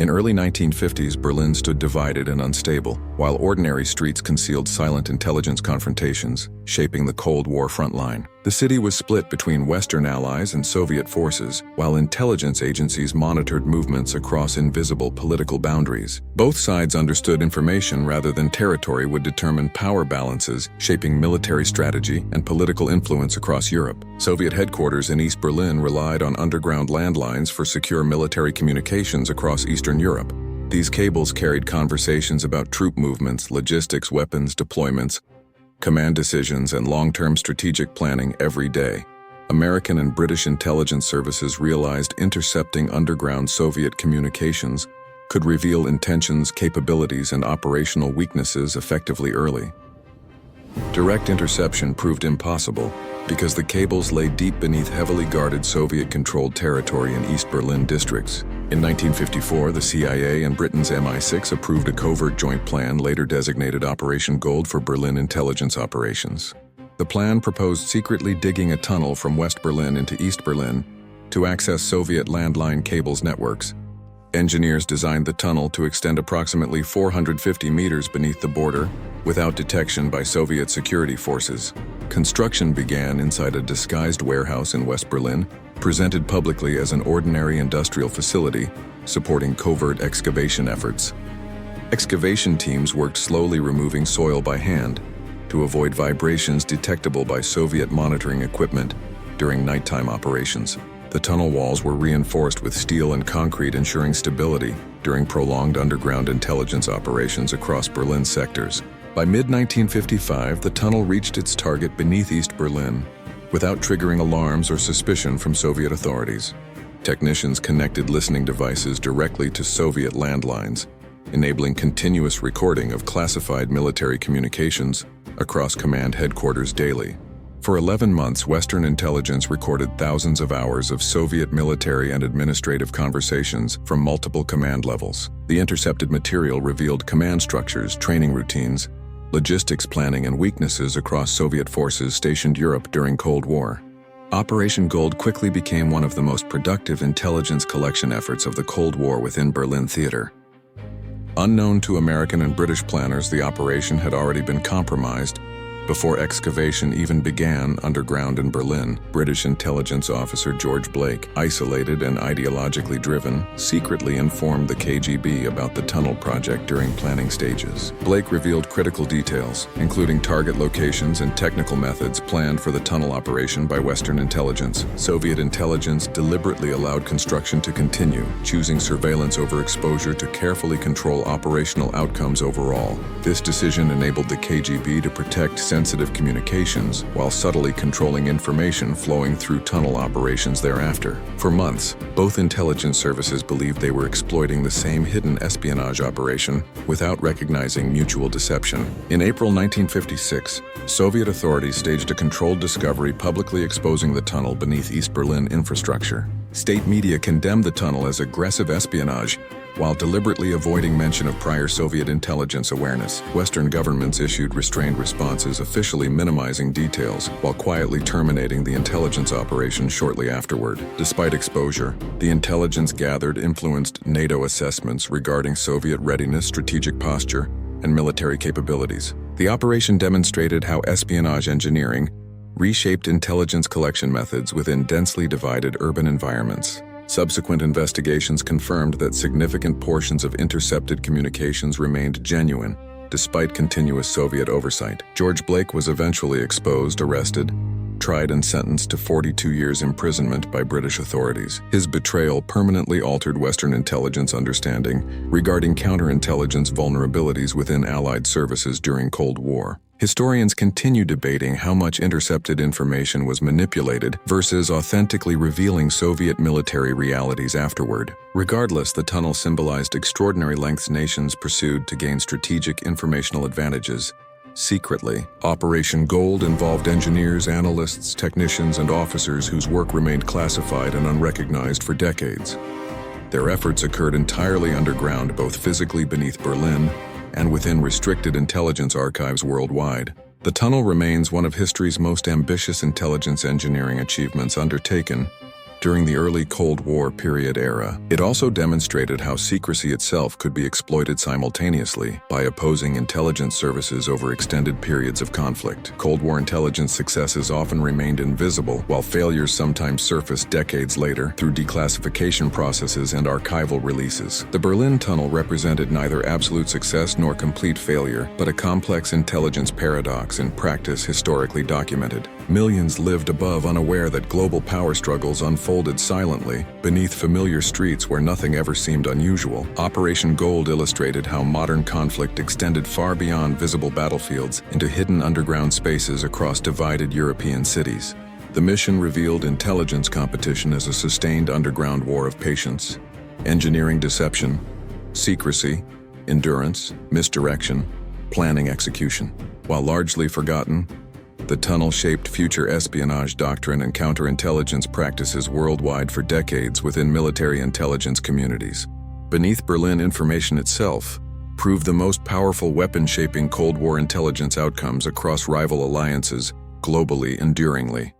In early 1950s, Berlin stood divided and unstable, while ordinary streets concealed silent intelligence confrontations, shaping the Cold War frontline. The city was split between Western allies and Soviet forces, while intelligence agencies monitored movements across invisible political boundaries. Both sides understood information rather than territory would determine power balances, shaping military strategy and political influence across Europe. Soviet headquarters in East Berlin relied on underground landlines for secure military communications across Eastern Europe. These cables carried conversations about troop movements, logistics, weapons deployments, command decisions, and long-term strategic planning every day. American and British intelligence services realized intercepting underground Soviet communications could reveal intentions, capabilities, and operational weaknesses effectively early. Direct interception proved impossible because the cables lay deep beneath heavily guarded Soviet-controlled territory in East Berlin districts. In 1954, the CIA and Britain's MI6 approved a covert joint plan, later designated Operation Gold, for Berlin intelligence operations. The plan proposed secretly digging a tunnel from West Berlin into East Berlin to access Soviet landline cables networks. Engineers designed the tunnel to extend approximately 450 meters beneath the border without detection by Soviet security forces. Construction began inside a disguised warehouse in West Berlin, presented publicly as an ordinary industrial facility, supporting covert excavation efforts. Excavation teams worked slowly, removing soil by hand to avoid vibrations detectable by Soviet monitoring equipment during nighttime operations. The tunnel walls were reinforced with steel and concrete, ensuring stability during prolonged underground intelligence operations across Berlin sectors. By mid-1955, the tunnel reached its target beneath East Berlin without triggering alarms or suspicion from Soviet authorities. Technicians connected listening devices directly to Soviet landlines, enabling continuous recording of classified military communications across command headquarters daily. For 11 months, Western intelligence recorded thousands of hours of Soviet military and administrative conversations from multiple command levels. The intercepted material revealed command structures, training routines, logistics planning, and weaknesses across Soviet forces stationed Europe during Cold War. Operation Gold quickly became one of the most productive intelligence collection efforts of the Cold War within Berlin theater. Unknown to American and British planners, the operation had already been compromised before excavation even began underground in Berlin. British intelligence officer George Blake, isolated and ideologically driven, secretly informed the KGB about the tunnel project during planning stages. Blake revealed critical details, including target locations and technical methods planned for the tunnel operation by Western intelligence. Soviet intelligence deliberately allowed construction to continue, choosing surveillance over exposure to carefully control operational outcomes overall. This decision enabled the KGB to protect sensitive communications while subtly controlling information flowing through tunnel operations thereafter. For months, both intelligence services believed they were exploiting the same hidden espionage operation without recognizing mutual deception. In April 1956, Soviet authorities staged a controlled discovery, publicly exposing the tunnel beneath East Berlin infrastructure. State media condemned the tunnel as aggressive espionage, while deliberately avoiding mention of prior Soviet intelligence awareness. Western governments issued restrained responses, officially minimizing details, while quietly terminating the intelligence operation shortly afterward. Despite exposure, the intelligence gathered influenced NATO assessments regarding Soviet readiness, strategic posture, and military capabilities. The operation demonstrated how espionage engineering reshaped intelligence collection methods within densely divided urban environments. Subsequent investigations confirmed that significant portions of intercepted communications remained genuine, despite continuous Soviet oversight. George Blake was eventually exposed, arrested, tried, and sentenced to 42 years imprisonment by British authorities. His betrayal permanently altered Western intelligence understanding regarding counterintelligence vulnerabilities within Allied services during Cold War. Historians continue debating how much intercepted information was manipulated versus authentically revealing Soviet military realities afterward. Regardless, the tunnel symbolized extraordinary lengths nations pursued to gain strategic informational advantages. Secretly, Operation Gold involved engineers, analysts, technicians, and officers whose work remained classified and unrecognized for decades. Their efforts occurred entirely underground, both physically beneath Berlin and within restricted intelligence archives worldwide. The tunnel remains one of history's most ambitious intelligence engineering achievements undertaken during the early Cold War period era. It also demonstrated how secrecy itself could be exploited simultaneously by opposing intelligence services over extended periods of conflict. Cold War intelligence successes often remained invisible, while failures sometimes surfaced decades later through declassification processes and archival releases. The Berlin Tunnel represented neither absolute success nor complete failure, but a complex intelligence paradox in practice historically documented. Millions lived above, unaware that global power struggles unfolded silently beneath familiar streets where nothing ever seemed unusual. Operation Gold illustrated how modern conflict extended far beyond visible battlefields into hidden underground spaces across divided European cities. The mission revealed intelligence competition as a sustained underground war of patience, engineering deception, secrecy, endurance, misdirection, planning execution. While largely forgotten, the tunnel shaped future espionage doctrine and counterintelligence practices worldwide for decades within military intelligence communities. Beneath Berlin, information itself proved the most powerful weapon shaping Cold War intelligence outcomes across rival alliances globally enduringly.